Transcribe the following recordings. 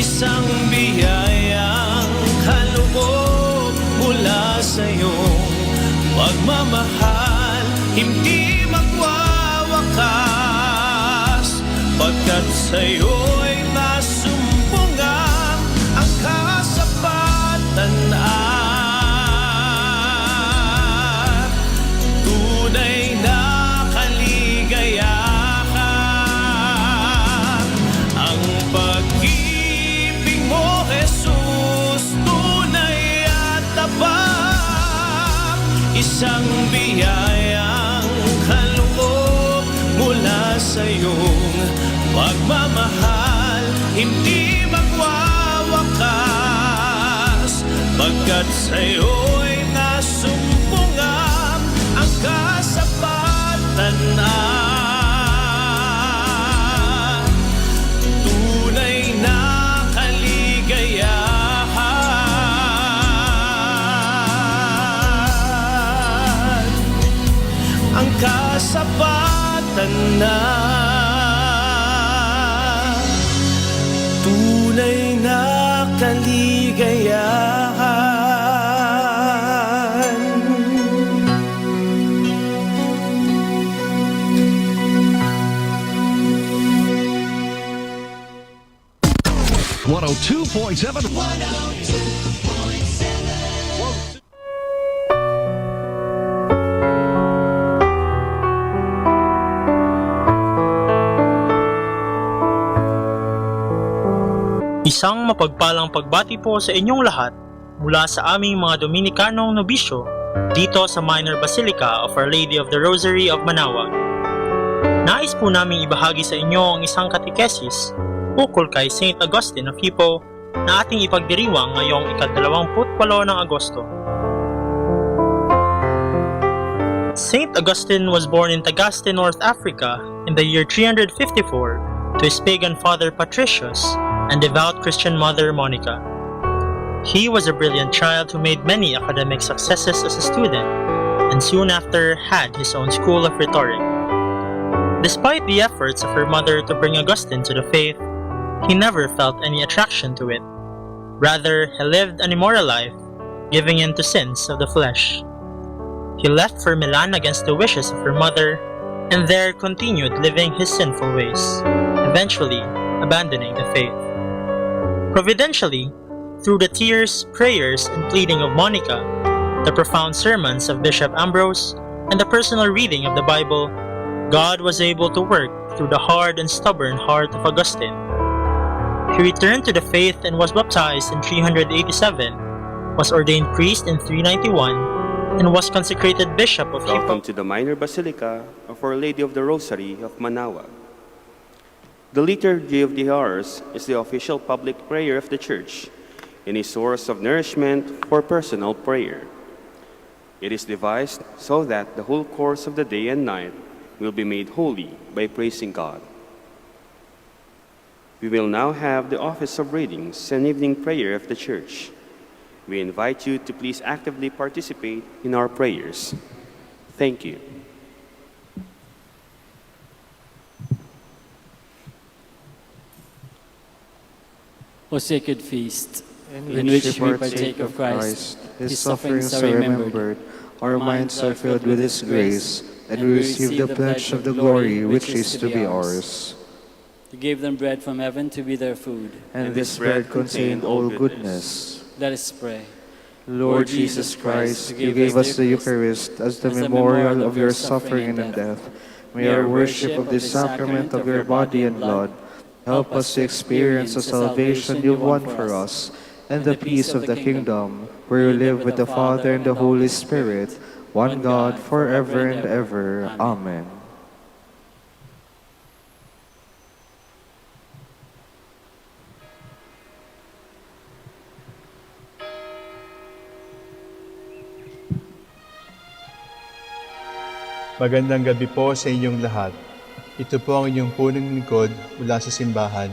Isang biyayang kaloob mula sa iyong pagmamahal, hindi magwawakas, pagkat sa iyo'y masumpungan ang kasapatan at tunay na kaligayahan. Ang pag-ibig mo, Jesus, tunay at tapat, isang biyayang kaloob mula sa iyong pagmamahal, hindi magwawakas, pagkat sa iyo'y nasumpungan ang kasapatan at tunay na kaligayahan. Ang kasapatan na tunay na kaligayahan. One 102.7. Isang mapagpalang pagbati po sa inyong lahat mula sa aming mga Dominikanong nobisyo dito sa Minor Basilica of Our Lady of the Rosary of Manaoag. Nais po naming ibahagi sa inyo ang isang katekesis ukol kay St. Augustine of Hippo na ating ipagdiriwang ngayong ika-28 ng Agosto. St. Augustine was born in Tagaste, North Africa in the year 354 to his pagan father Patricius and devout Christian mother Monica. He was a brilliant child who made many academic successes as a student and soon after had his own school of rhetoric. Despite the efforts of her mother to bring Augustine to the faith, he never felt any attraction to it. Rather, he lived an immoral life, giving in to sins of the flesh. He left for Milan against the wishes of her mother and there continued living his sinful ways, eventually abandoning the faith. Providentially, through the tears, prayers, and pleading of Monica, the profound sermons of Bishop Ambrose, and the personal reading of the Bible, God was able to work through the hard and stubborn heart of Augustine. He returned to the faith and was baptized in 387, was ordained priest in 391, and was consecrated Bishop of Hippo. Welcome to the Minor Basilica of Our Lady of the Rosary of Manaoag. The Liturgy of the Hours is the official public prayer of the Church and a source of nourishment for personal prayer. It is devised so that the whole course of the day and night will be made holy by praising God. We will now have the Office of Readings and Evening Prayer of the Church. We invite you to please actively participate in our prayers. Thank you. O sacred feast, in which we partake of Christ, His sufferings are remembered, our minds are filled with His grace, and we receive the pledge of the glory which is to be ours. You gave them bread from heaven to be their food. And this bread contained all goodness. Let us pray. Lord Jesus Christ, you gave us the Eucharist as the memorial of your suffering and death. May our worship of this sacrament of your body and blood help us to experience the salvation you won for us and the peace of the kingdom, where you live with the Father and the Holy Spirit, one God, forever and ever. Amen. Magandang gabi po sa inyong lahat. Ito po ang inyong punong lingkod mula sa simbahan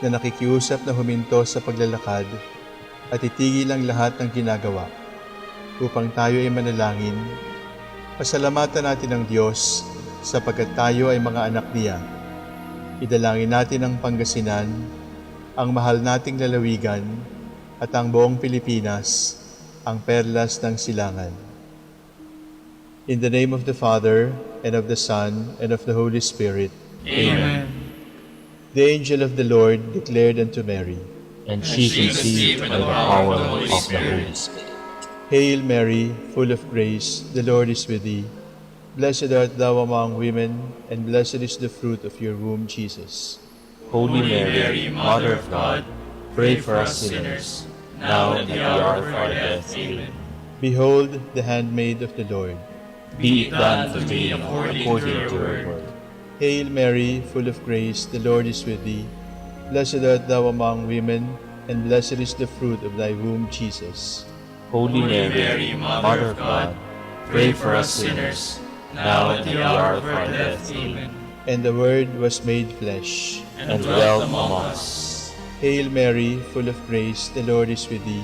na nakikiusap na huminto sa paglalakad at itigil ang lahat ng ginagawa upang tayo ay manalangin. Pasalamatan natin ang Diyos sapagkat tayo ay mga anak niya. Idalangin natin ang Pangasinan, ang mahal nating lalawigan, at ang buong Pilipinas, ang perlas ng silangan. In the name of the Father, and of the Son, and of the Holy Spirit. Amen. The angel of the Lord declared unto Mary, And she conceived by the power of the Holy Spirit. Hail Mary, full of grace, the Lord is with thee. Blessed art thou among women, and blessed is the fruit of your womb, Jesus. Holy Mary, Mother of God, pray for us sinners, now and at the hour of our death. Amen. Behold the handmaid of the Lord. Be it done to me according to your word. Hail Mary, full of grace, the Lord is with thee. Blessed art thou among women, and blessed is the fruit of thy womb, Jesus. Holy Mary, Mother of God, pray for us sinners, now and at the hour of our death. Amen. And the Word was made flesh, And dwelt among us. Hail Mary, full of grace, the Lord is with thee.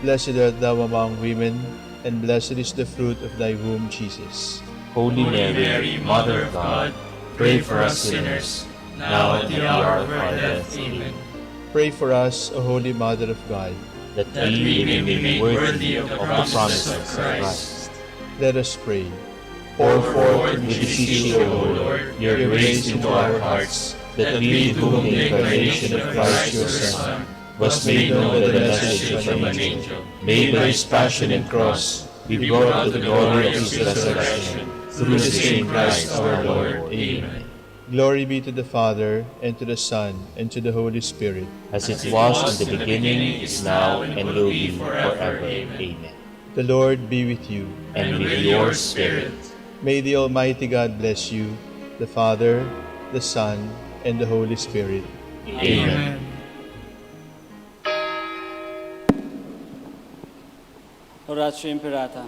Blessed art thou among women, and blessed is the fruit of thy womb, Jesus. Holy Mary, Mother of God, pray for us sinners, now and at the hour of our death. Amen. Pray for us, O Holy Mother of God. That we may be made worthy of the promises of Christ. Let us pray. Pour forth, we beseech you, O Lord, your grace into our hearts, that we, to whom the incarnation of Christ your Son was made known by the message of an angel, made by his passion and cross, be brought to the glory of his resurrection, through the same Christ our Lord. Amen. Glory be to the Father, and to the Son, and to the Holy Spirit. As it was in the beginning, is now, and will be forever. Amen. The Lord be with you. And with your spirit. May the Almighty God bless you, the Father, the Son, and the Holy Spirit. Amen. Oratio Imperata.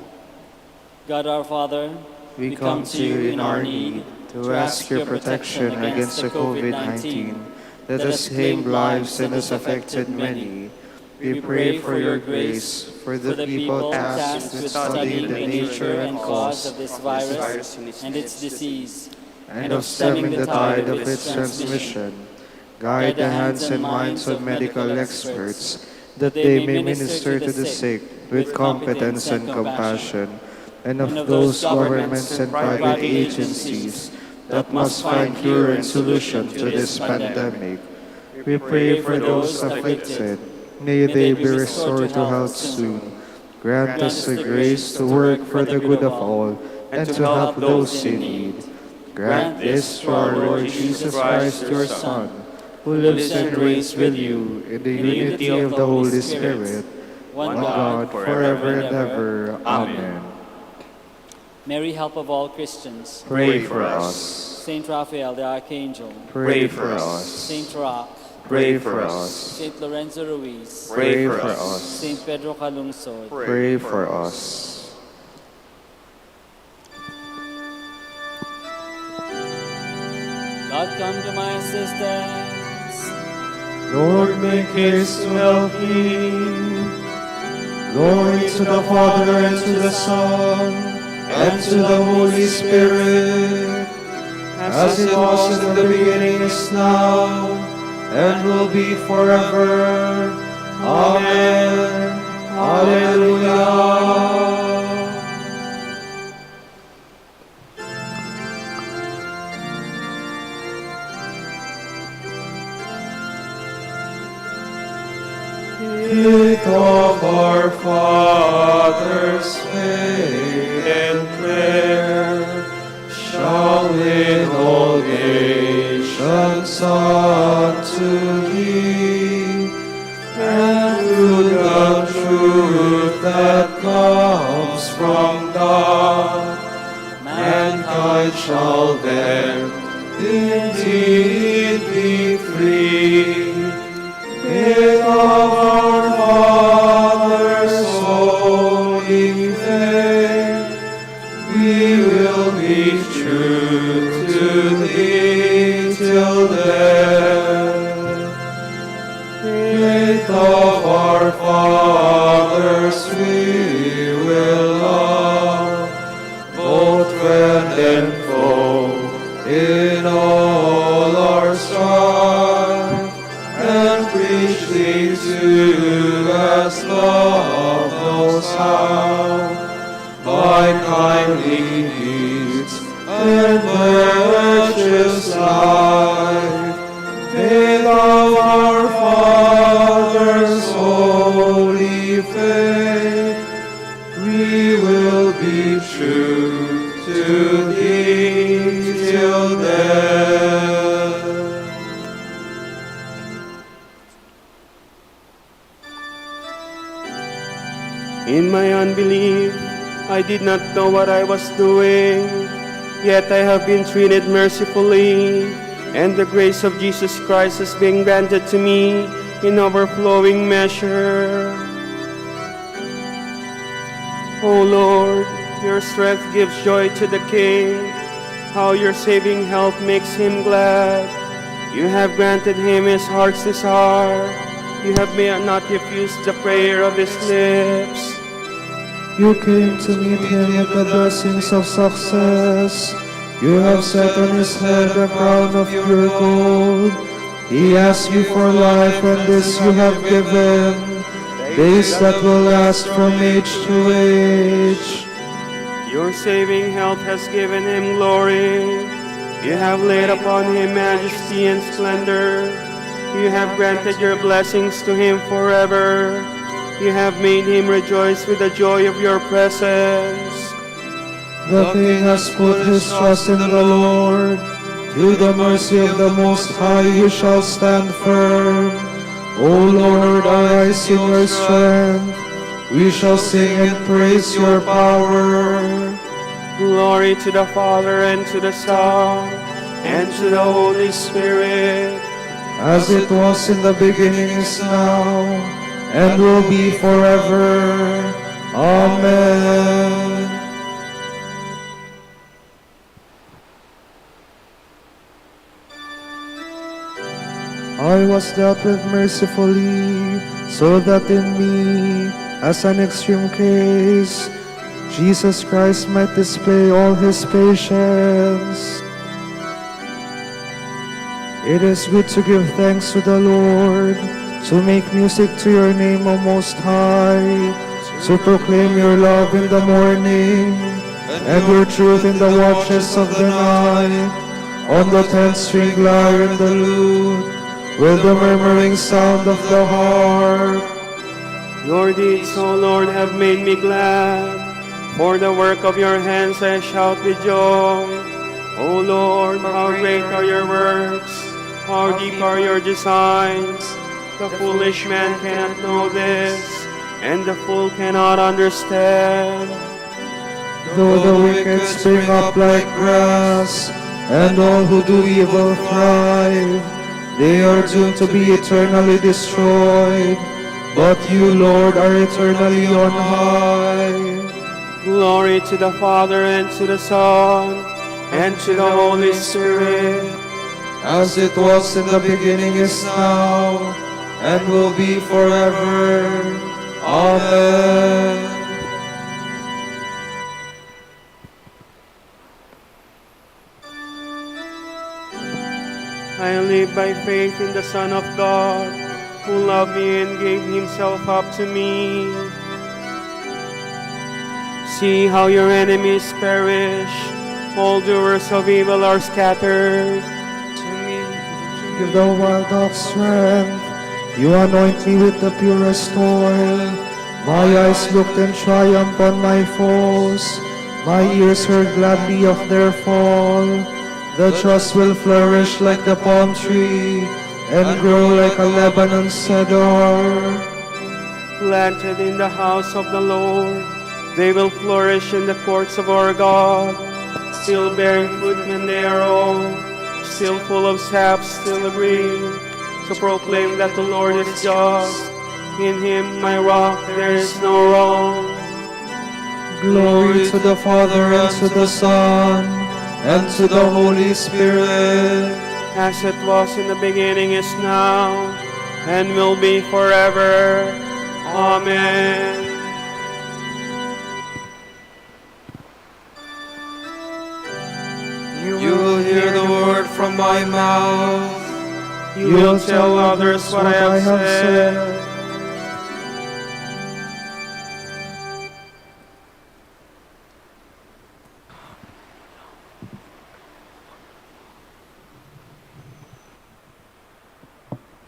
God our Father, We come to you in our need to ask your protection against the COVID-19 that has claimed lives and has affected many. We pray for your grace for the people tasked with studying the nature and cause of this virus and its disease, and of stemming the tide of its transmission. Guide the hands and minds of medical experts that they may minister to the sick with competence and compassion, and of those governments and private agencies that must find cure and solution to this pandemic. We pray for those afflicted. May they be restored to health soon. Grant us the grace to work for the good of all and to help those in need. Grant this through our Lord Jesus Christ, your Son, who lives and reigns with you in the unity of the Holy Spirit, one God, forever and ever. Amen. Mary, help of all Christians. Pray for us. Saint Raphael the Archangel. Pray for us. Saint Roch. Pray for us. Saint Lorenzo Ruiz. Pray for us. Saint Pedro Calungsod. Pray for us. God, come to my assistance. Lord, make haste to help me. Glory to the Father, and to the Son, and to the Holy Spirit, as it was in the beginning, is now, and will be forever. Amen. Hallelujah. Faith of our fathers, faith and prayer, shall in all nations unto thee, and through the truth that comes from God, mankind shall then indeed be free. Faith of our fathers, holy faith, we will be true to thee till death. Faith of our fathers, we will love, both friend and foe, in all our strife, and how by kindly deeds and virtuous life, faith of our fathers, holy faith, we will be true to thee till death. In my unbelief, I did not know what I was doing, yet I have been treated mercifully, and the grace of Jesus Christ has been granted to me in overflowing measure. O Lord, your strength gives joy to the King, how your saving help makes him glad. You have granted him his heart's desire, you have not refused the prayer of his lips. You came to meet him with the blessings of success. You have set on his head a crown of pure gold. He asked you for life, and this you have given, days that will last from age to age. Your saving help has given him glory. You have laid upon him majesty and splendor. You have granted your blessings to him forever. You have made him rejoice with the joy of your presence. The king has put his trust in the Lord. Through the mercy of the Most High he shall stand firm. O Lord, arise in your strength. We shall sing and praise your power. Glory to the Father, and to the Son, and to the Holy Spirit, as it was in the beginning, is now, and will be forever. Amen. I was dealt with mercifully, so that in me, as an extreme case, Jesus Christ might display all his patience. It is good to give thanks to the Lord, to make music to your name, O Most High, to proclaim your love in the morning, and your truth in the watches of the night, on the 10-string lyre and the lute, with the murmuring sound of the harp. your deeds, O Lord, have made me glad. For the work of your hands I shout with joy. O Lord, how great are your works, how deep are your designs. The foolish man cannot know this, and the fool cannot understand. Though the wicked spring up like grass, and all who do evil thrive, they are doomed to be eternally destroyed. But you, Lord, are eternally on high. Glory to the Father, and to the Son, and to the Holy Spirit, as it was in the beginning, is now, and will be forever. Amen. I live by faith in the Son of God, who loved me and gave himself up to me. See how your enemies perish, all doers of evil are scattered. Give the wild ox strength. You anoint me with the purest oil. My eyes looked in triumph on my foes. My ears heard gladly of their fall. The just will flourish like the palm tree, and grow like a Lebanon cedar. Planted in the house of the Lord, they will flourish in the courts of our God, still bearing fruit when they are old, still full of sap, still green, to proclaim that the Lord is just. In him, my rock, there is no wrong. Glory to the Father, and to the Son, and to the Holy Spirit, As it was in the beginning, is now, and will be forever. Amen. you will hear the word from my mouth. You will tell others what I have said.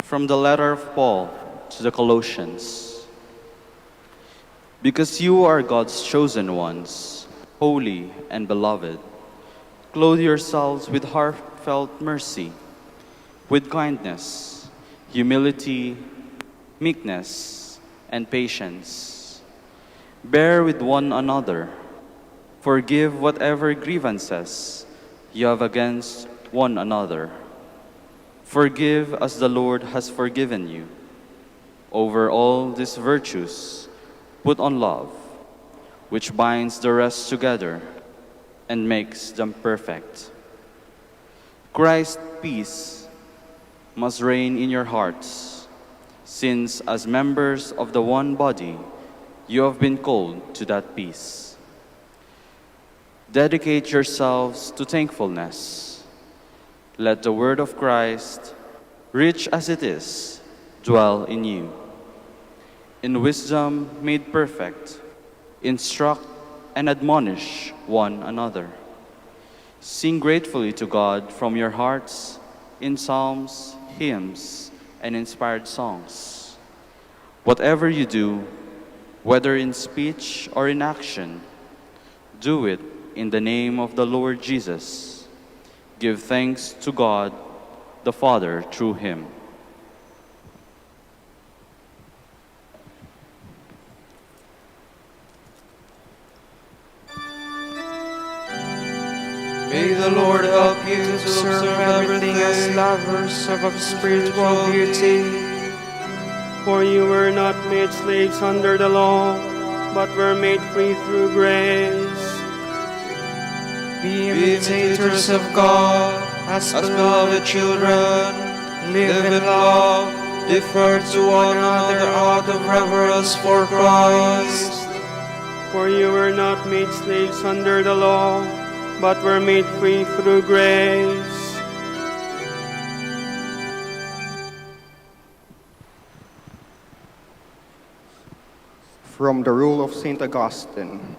From the letter of Paul to the Colossians. Because you are God's chosen ones, holy and beloved, clothe yourselves with heartfelt mercy, with kindness, humility, meekness, and patience. Bear with one another. Forgive whatever grievances you have against one another. Forgive as the Lord has forgiven you. Over all these virtues, put on love, which binds the rest together and makes them perfect. Christ's peace must reign in your hearts, since as members of the one body, you have been called to that peace. Dedicate yourselves to thankfulness. Let the word of Christ, rich as it is, dwell in you. In wisdom made perfect, instruct and admonish one another. Sing gratefully to God from your hearts in psalms, hymns, and inspired songs. Whatever you do, whether in speech or in action, do it in the name of the Lord Jesus. Give thanks to God the Father through him. May the Lord help you to observe everything as lovers of spiritual beauty. For you were not made slaves under the law, but were made free through grace. Be imitators of God as beloved children. Live in love, defer to one another out of reverence for Christ. For you were not made slaves under the law, but were made free through grace. From the Rule of St. Augustine.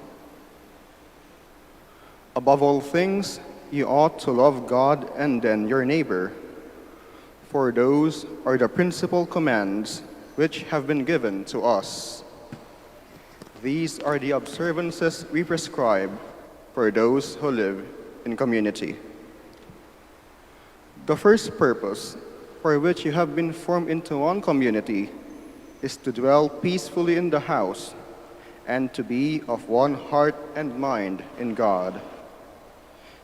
Above all things, you ought to love God and then your neighbor, for those are the principal commands which have been given to us. These are the observances we prescribe for those who live in community. The first purpose for which you have been formed into one community is to dwell peacefully in the house and to be of one heart and mind in God.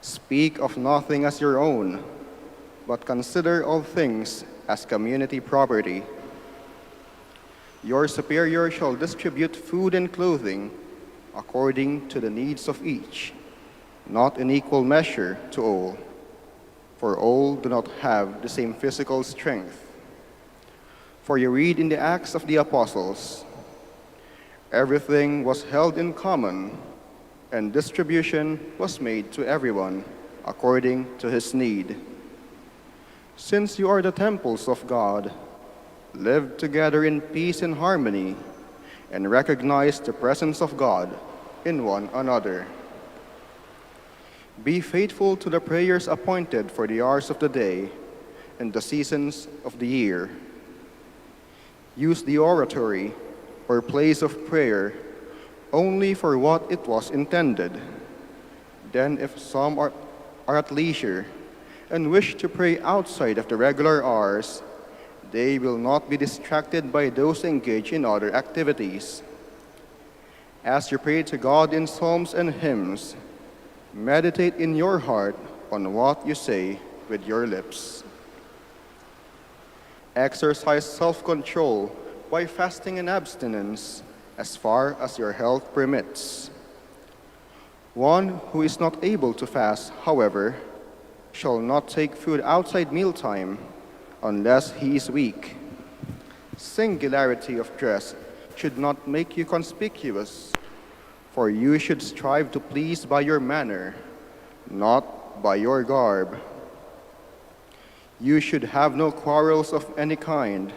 Speak of nothing as your own, but consider all things as community property. Your superior shall distribute food and clothing according to the needs of each, not in equal measure to all, for all do not have the same physical strength. For you read in the Acts of the Apostles, everything was held in common, and distribution was made to everyone according to his need. Since you are the temples of God, live together in peace and harmony, and recognize the presence of God in one another. Be faithful to the prayers appointed for the hours of the day and the seasons of the year. Use the oratory or place of prayer only for what it was intended. Then if some are at leisure and wish to pray outside of the regular hours, they will not be distracted by those engaged in other activities. As you pray to God in psalms and hymns, meditate in your heart on what you say with your lips. Exercise self-control by fasting and abstinence as far as your health permits. One who is not able to fast, however, shall not take food outside mealtime unless he is weak. Singularity of dress should not make you conspicuous, for you should strive to please by your manner, not by your garb. You should have no quarrels of any kind,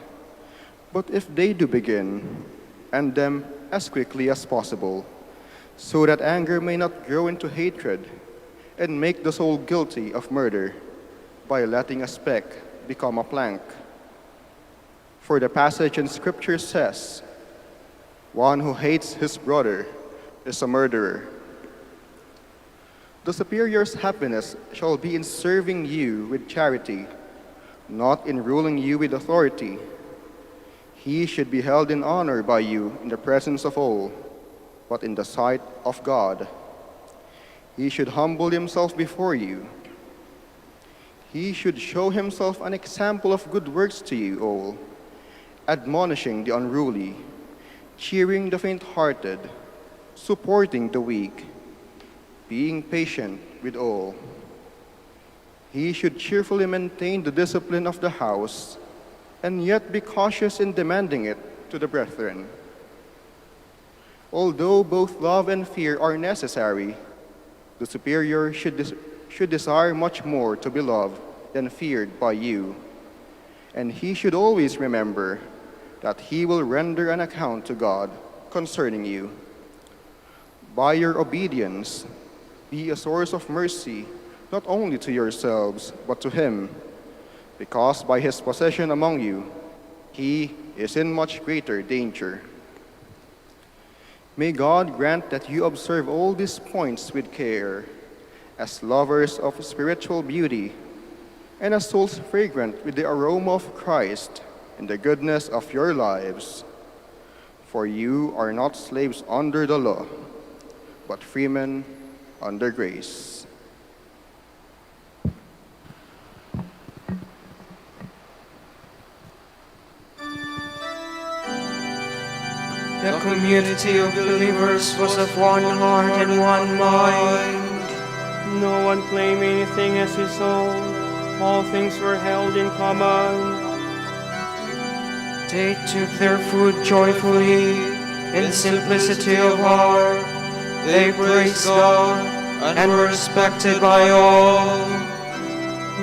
but if they do begin, end them as quickly as possible, so that anger may not grow into hatred and make the soul guilty of murder by letting a speck become a plank. For the passage in Scripture says, "One who hates his brother is a murderer." The superior's happiness shall be in serving you with charity, not in ruling you with authority. He should be held in honor by you in the presence of all, but in the sight of God. He should humble himself before you. He should show himself an example of good works to you all, admonishing the unruly, cheering the faint-hearted, supporting the weak, being patient with all. He should cheerfully maintain the discipline of the house, and yet be cautious in demanding it to the brethren. Although both love and fear are necessary, the superior should desire much more to be loved than feared by you, and he should always remember that he will render an account to God concerning you. By your obedience, be a source of mercy not only to yourselves, but to him, because by his possession among you, he is in much greater danger. May God grant that you observe all these points with care, as lovers of spiritual beauty, and as souls fragrant with the aroma of Christ in the goodness of your lives. For you are not slaves under the law, but freemen under grace. The community of believers was of one heart and one mind. No one claimed anything as his own. All things were held in common. They took their food joyfully, in simplicity of heart. They praised God and were respected by all.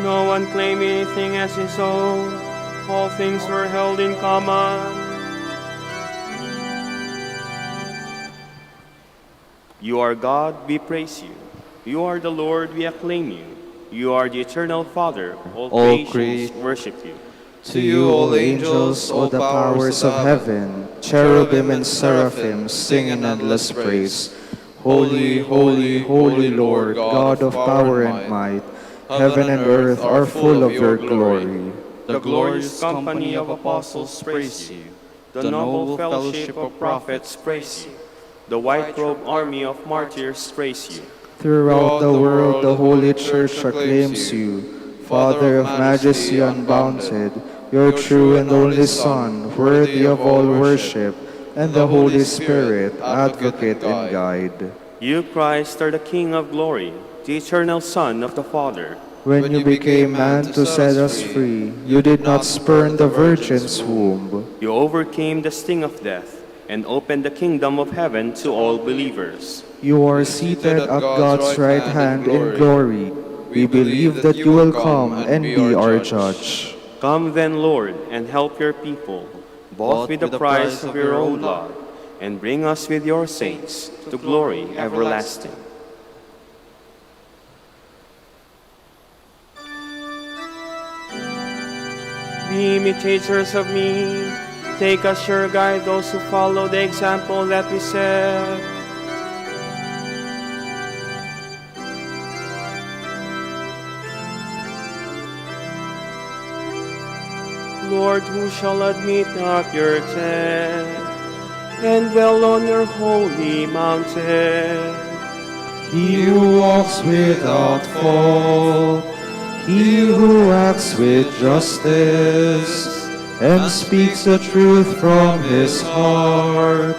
No one claimed anything as his own. All things were held in common. You are God, we praise you. You are the Lord, we acclaim you. You are the eternal Father, all creations worship you. To you, all angels, all the powers of heaven, cherubim and seraphim, sing in endless praise. Holy, holy, holy Lord, God of power and might, heaven and earth are full of your glory. The glorious company of apostles praise you. The noble fellowship of prophets praise you. The white-robed army of martyrs praise you. Throughout the world, the Holy Church acclaims you, Father of majesty unbounded, your true and only Son, worthy of all worship, and the Holy Spirit, advocate and guide. You, Christ, are the King of glory, the eternal Son of the Father. When you became man to set us free, you did not spurn the Virgin's womb. You overcame the sting of death and opened the kingdom of heaven to all believers. You are seated at God's right hand in glory. We believe that you will come and be our judge. Come then, Lord, and help your people, both with the price of your own blood, and bring us with your saints to glory everlasting. Be imitators of me. Take as your guide those who follow the example that we set. Lord, who shall admit not your tent, and dwell on your holy mountain? He who walks without fault, he who acts with justice, and speaks the truth from his heart,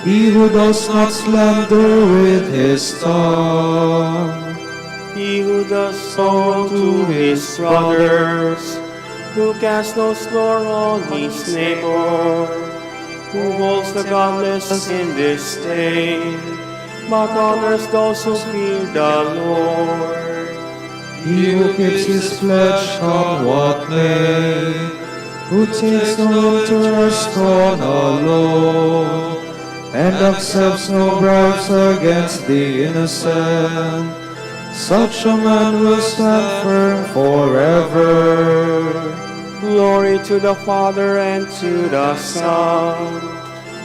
he who does not slander with his tongue. He who does so to his brothers, who casts no slur on his neighbor, who holds the godless in disdain, but honors those who fear the Lord. He who keeps his pledge come what may, who takes no interest on a law, and accepts no bribes against the innocent, such a man will stand firm forever. Glory to the Father, and to the Son,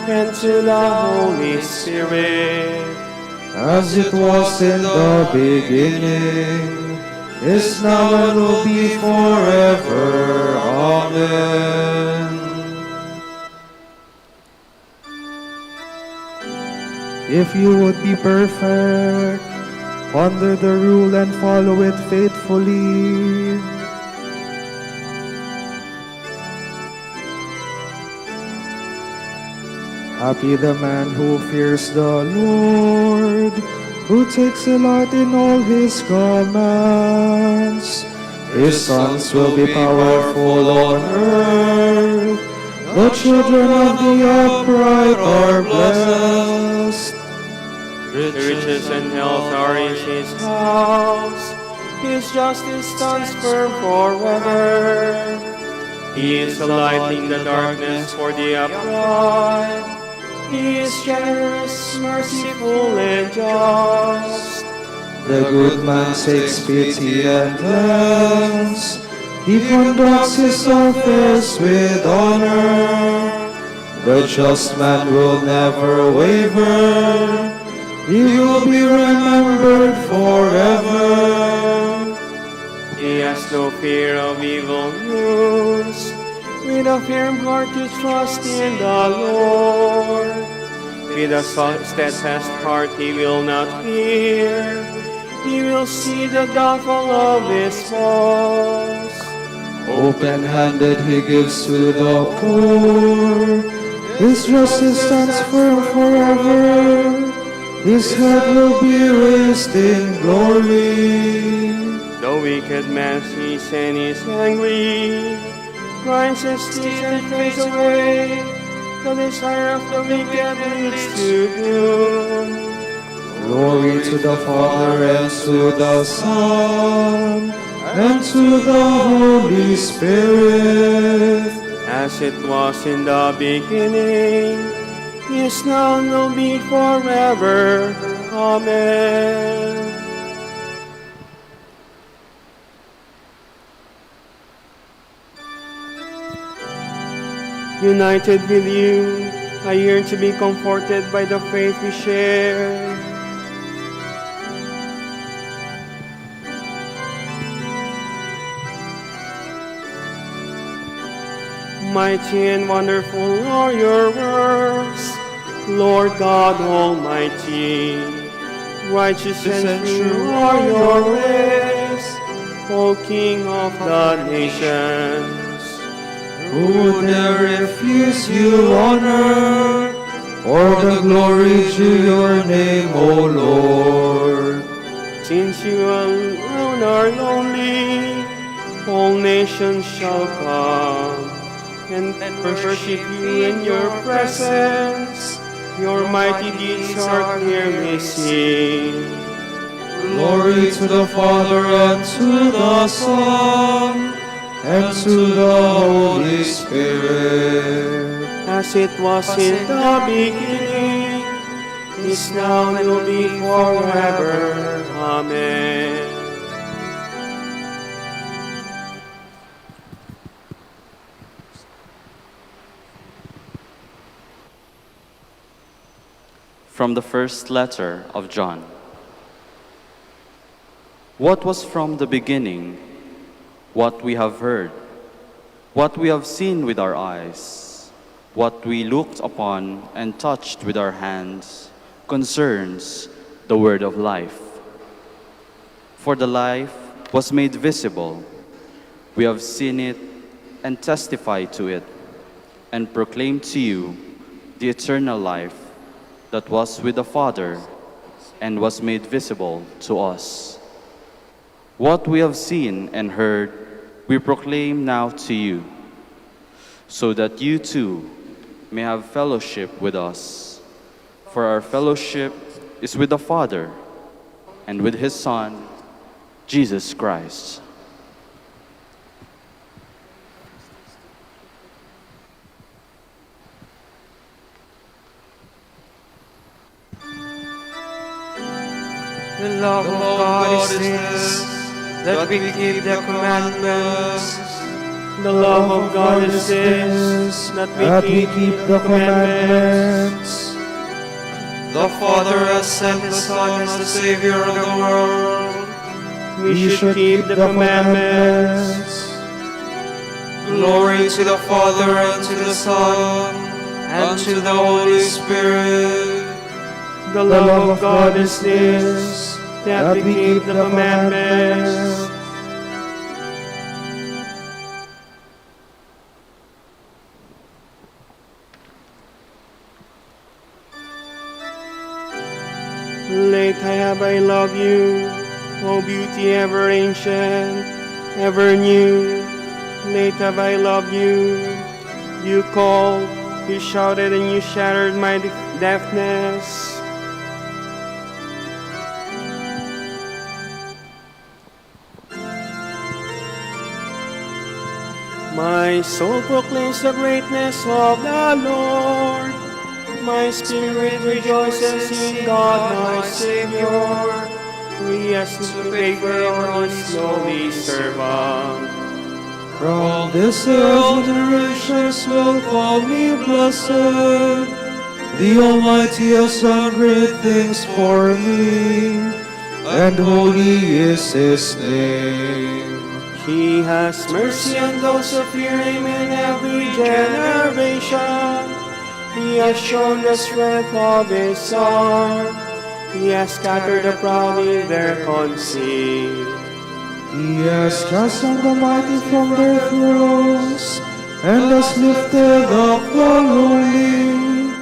and to the Holy Spirit. As it was in the beginning, is now, and will be forever. Amen. If you would be perfect, ponder the rule and follow it faithfully. Happy the man who fears the Lord, who takes delight in all his commands. His sons will be powerful on earth. The children of the upright are blessed. Riches and health are in his house. His justice stands firm forever. He is a light in the darkness for the upright. He is generous, merciful, and just. The good man takes pity and lends. He conducts his affairs with honor. The just man will never waver. He will be remembered forever. He has no fear of evil news. With a firm heart he trusts in the Lord. With a steadfast heart he will not fear. He will see the downfall of his foes. Open-handed he gives to the poor. His justice stands firm forever. His head will be raised in glory. The wicked man sees and is angry, grinds his teeth and fades away. The desire of the wicked leads to doom. Glory to the Father, and to the Son, and to the Holy Spirit. As it was in the beginning, is now, and will be forever. Amen. United with you, I yearn to be comforted by the faith we share. Mighty and wonderful are your works, Lord God Almighty. Righteous and true are your ways, O King of the nations. Who would dare refuse you honor, or the glory to your name, O Lord? Since you alone are lonely, all nations shall come and worship you in your presence. Your mighty deeds are clearly seen. Glory to the Father, and to the Son, and to the Holy Spirit. As it was in the beginning, is now, and will be forever. Amen. From the first letter of John. What was from the beginning, what we have heard, what we have seen with our eyes, what we looked upon and touched with our hands, concerns the word of life. For the life was made visible. We have seen it and testify to it, and proclaim to you the eternal life that was with the Father and was made visible to us. What we have seen and heard, we proclaim now to you, so that you too may have fellowship with us. For our fellowship is with the Father and with His Son, Jesus Christ. The love of God is this, that we keep the commandments, The love of God is this, that we keep the commandments. The Father has sent the Son as the Savior of the world. We should keep the commandments. Glory to the Father, and to the Son, and to the Holy Spirit. The love of God is this, that we keep the commandments. Late have I loved you, O beauty ever ancient, ever new. Late have I loved you. You called, you shouted, and you shattered my deafness. My soul proclaims the greatness of the Lord. My spirit rejoices in God my Savior. He has to favor on his lowly servant. From this world generations will call me blessed. The Almighty has done great things for me, and holy is His name. He has mercy on those who fear him in every generation. He has shown the strength of his arm. He has scattered the proud in their conceit. He has cast down the mighty from their thrones, and has lifted up the lowly.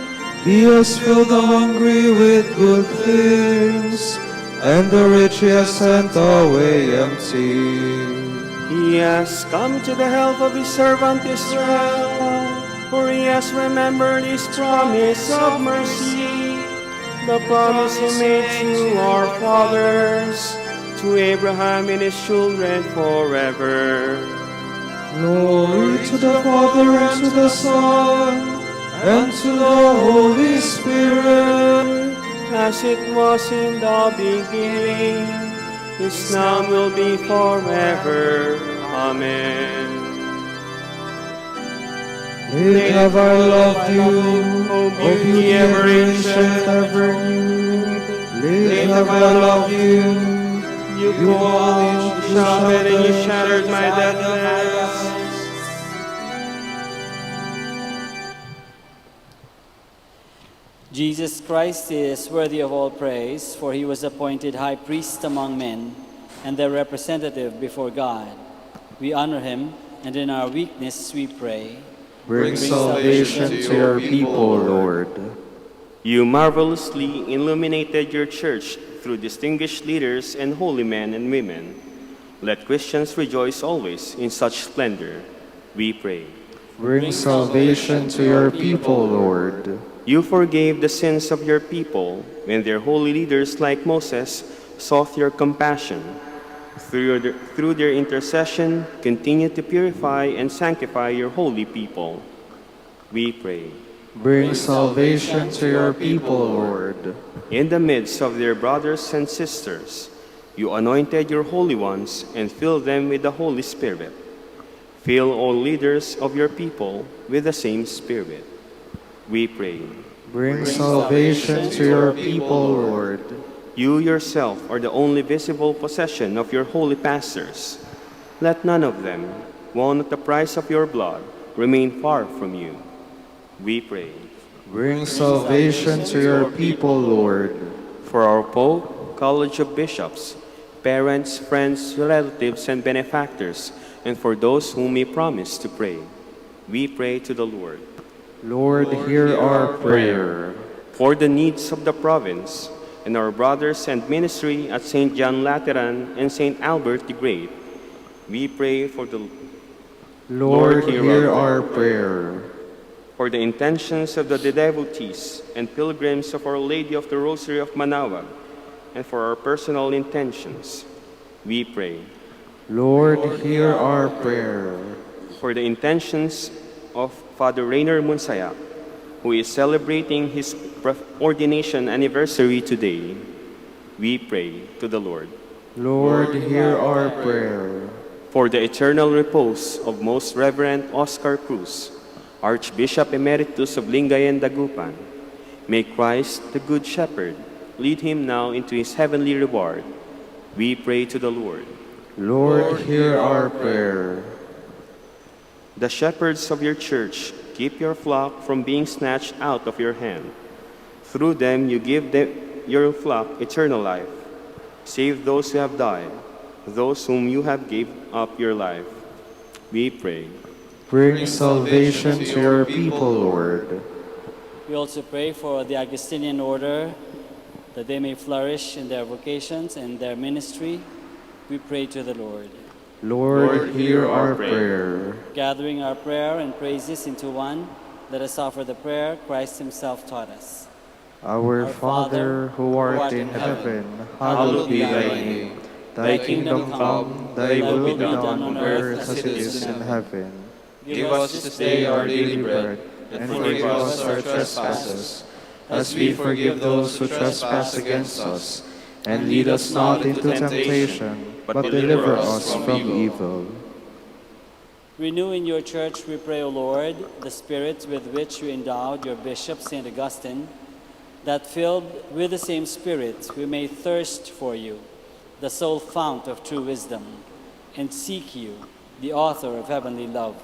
He has filled the hungry with good things, and the rich He has sent away empty. He has come to the help of his servant Israel, for he has remembered his promise of mercy, the promise he made to our fathers, to Abraham and his children forever. Glory to the Father, and to the Son, and to the Holy Spirit, as it was in the beginning, is now and will be forever. Amen. Late have I loved you, O beauty ever ancient, ever new. Late have I loved you. You called, you shouted, and you shattered my deafness. Jesus Christ is worthy of all praise, for he was appointed high priest among men and their representative before God. We honor him, and in our weakness we pray. Bring salvation to your people, Lord. You marvelously illuminated your church through distinguished leaders and holy men and women. Let Christians rejoice always in such splendor, we pray. Bring salvation to your people, Lord. You forgave the sins of your people when their holy leaders like Moses sought your compassion. Through their intercession, continue to purify and sanctify your holy people, we pray. Bring salvation to your people, Lord. In the midst of their brothers and sisters, you anointed your holy ones and filled them with the Holy Spirit. Fill all leaders of your people with the same Spirit, we pray. Bring salvation to your people, Lord. You yourself are the only visible possession of your holy pastors. Let none of them, won at the price of your blood, remain far from you, we pray. Bring salvation to your people, Lord. For our Pope, College of Bishops, parents, friends, relatives, and benefactors, and for those whom we promise to pray, we pray to the Lord. Lord, hear our prayer. For the needs of the province, and our brothers and ministry at St. John Lateran and St. Albert the Great, we pray for the Lord, hear our prayer. For the intentions of the devotees and pilgrims of Our Lady of the Rosary of Manaoag, and for our personal intentions, we pray. Lord, hear our prayer. For the intentions of Father Rainer Munsaya, who is celebrating his ordination anniversary today, we pray to the Lord. Lord, hear our prayer. for the eternal repose of Most Reverend Oscar Cruz, Archbishop Emeritus of Lingayen Dagupan. May Christ, the Good Shepherd, lead him now into his heavenly reward. We pray to the Lord. Lord, hear our prayer. The shepherds of your church, keep your flock from being snatched out of your hand. Through them you give your flock eternal life. Save those who have died, those whom you have gave up your life. We pray. Bring salvation to your people, Lord. We also pray for the Augustinian order, that they may flourish in their vocations and their ministry. We pray to the Lord. Lord, hear our prayer. Gathering our prayer and praises into one, let us offer the prayer Christ himself taught us. Our Father, who art in heaven, hallowed be thy name. Thy kingdom come, thy will be done on earth as it is in heaven. Give us this day our daily bread, and forgive us our trespasses, as we forgive those who trespass against us. And lead us not into temptation, but deliver us from evil. Renew in your church, we pray, O Lord, the spirit with which you endowed your bishop, St. Augustine, that filled with the same spirit we may thirst for you, the sole fount of true wisdom, and seek you, the author of heavenly love,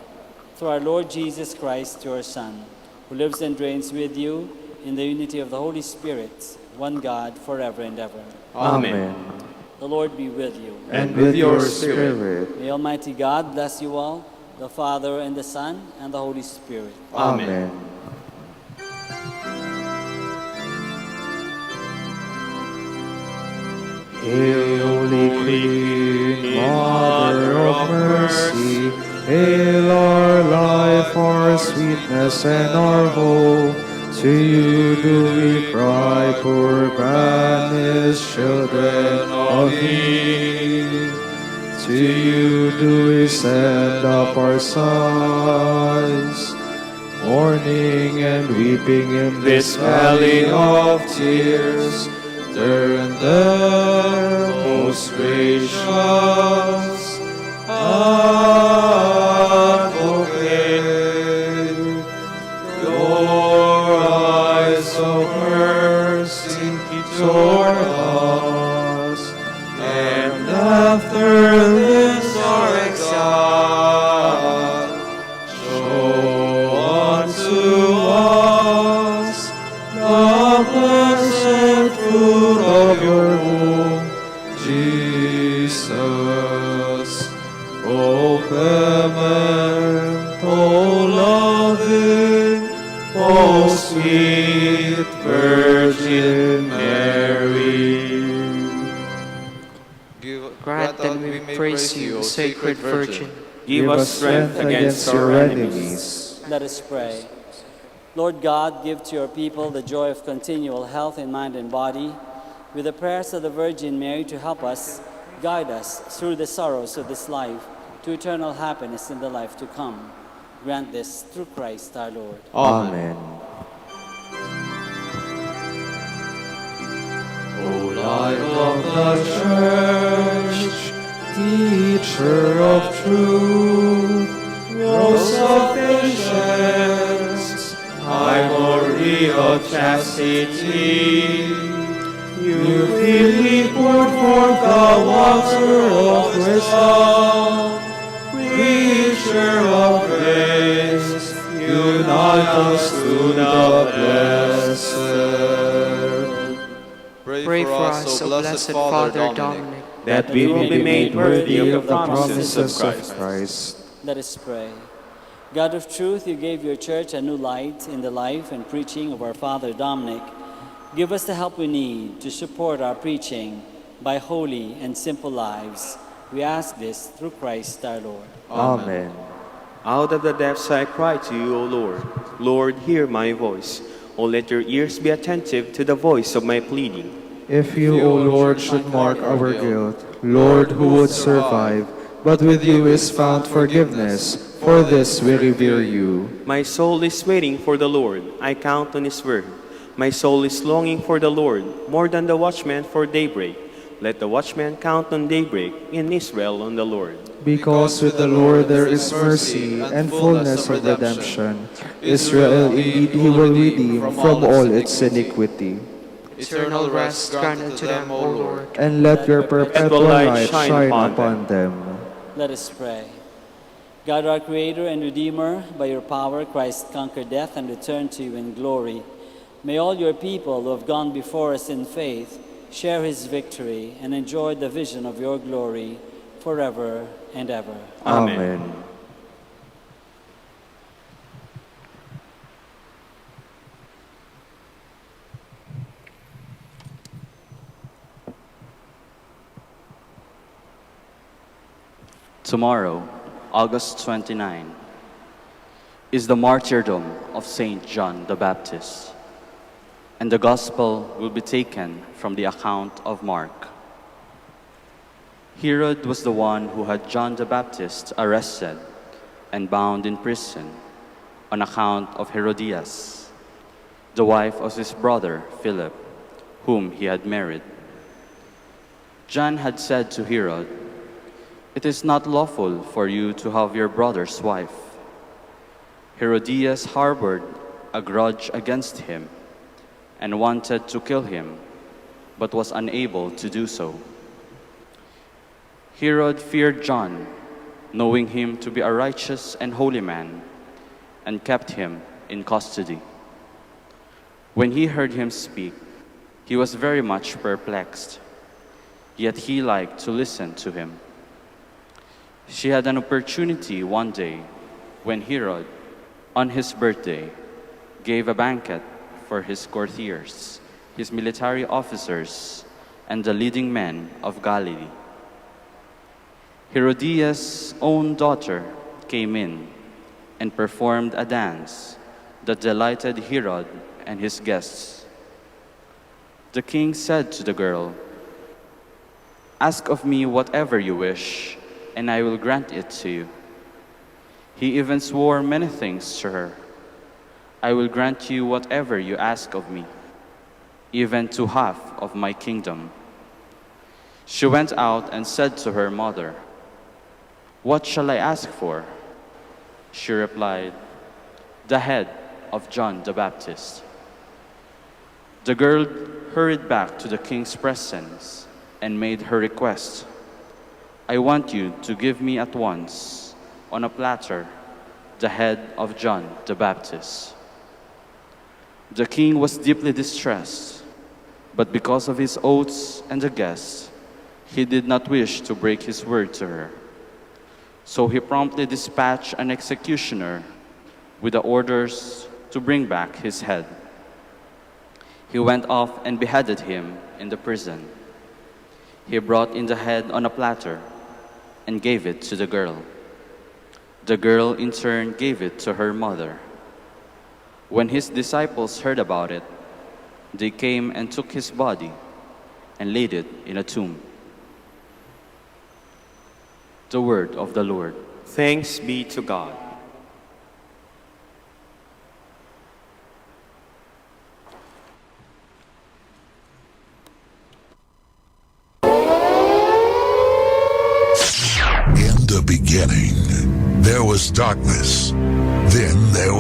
through our Lord Jesus Christ, your Son, who lives and reigns with you in the unity of the Holy Spirit, one God, forever and ever. Amen. The Lord be with you. And with your spirit. May Almighty God bless you all, the Father, and the Son, and the Holy Spirit. Amen. Hail, Holy Queen, Mother of Mercy, hail our life, our sweetness, and our hope. To you do we cry, poor banished children of Eve. To you do we send up our sighs, mourning and weeping in this valley of tears. Turn them, most gracious Advocate, your eyes of mercy toward us, and after this our exile, show unto us the blessed fruit of your womb, Jesus. O clement, O loving, O sweet Virgin Mary. Grant that we may praise you, O Sacred Virgin. Give us strength against our enemies. Let us pray. Lord God, give to your people the joy of continual health in mind and body, with the prayers of the Virgin Mary to help us, guide us through the sorrows of this life to eternal happiness in the life to come. Grant this through Christ our Lord. Amen. O Light of the Church, Teacher of truth, Rose of patience, Ivory of chastity, you freely poured forth the water of wisdom, preacher of grace, unite us to the blessed. Pray for us, O blessed Father Dominic, that we will be made worthy of the promises of Christ. Let us pray. God of truth, you gave your church a new light in the life and preaching of our Father Dominic. Give us the help we need to support our preaching by holy and simple lives. We ask this through Christ our Lord. Amen. Out of the depths I cry to you, O Lord. Lord, hear my voice. O let your ears be attentive to the voice of my pleading. If you, O Lord, should mark our guilt, Lord, who would survive? But with you is found forgiveness. For this we revere you. My soul is waiting for the Lord. I count on his word. My soul is longing for the Lord, more than the watchman for daybreak. Let the watchman count on daybreak in Israel on the Lord. Because with the Lord there is mercy and fullness of redemption. Israel indeed he will redeem from all its iniquity. Eternal rest grant unto them, O Lord. And let your perpetual light shine upon them. Let us pray. God, our Creator and Redeemer, by your power Christ conquered death and returned to you in glory. May all your people who have gone before us in faith share his victory and enjoy the vision of your glory forever and ever. Amen. Tomorrow, August 29, is the martyrdom of Saint John the Baptist, and the Gospel will be taken from the account of Mark. Herod was the one who had John the Baptist arrested and bound in prison on account of Herodias, the wife of his brother Philip, whom he had married. John had said to Herod, "It is not lawful for you to have your brother's wife." Herodias harbored a grudge against him and wanted to kill him, but was unable to do so. Herod feared John, knowing him to be a righteous and holy man, and kept him in custody. When he heard him speak, he was very much perplexed, yet he liked to listen to him. She had an opportunity one day when Herod, on his birthday, gave a banquet for his courtiers, his military officers, and the leading men of Galilee. Herodias' own daughter came in and performed a dance that delighted Herod and his guests. The king said to the girl, "Ask of me whatever you wish, and I will grant it to you." He even swore many things to her. "I will grant you whatever you ask of me, even to half of my kingdom." She went out and said to her mother, "What shall I ask for?" She replied, "The head of John the Baptist." The girl hurried back to the king's presence and made her request. "I want you to give me at once, on a platter, the head of John the Baptist." The king was deeply distressed, but because of his oaths and the guests, he did not wish to break his word to her. So he promptly dispatched an executioner with the orders to bring back his head. He went off and beheaded him in the prison. He brought in the head on a platter and gave it to the girl. The girl in turn gave it to her mother. When his disciples heard about it, they came and took his body and laid it in a tomb. The word of the Lord. Thanks be to God. In the beginning, there was darkness. Then there was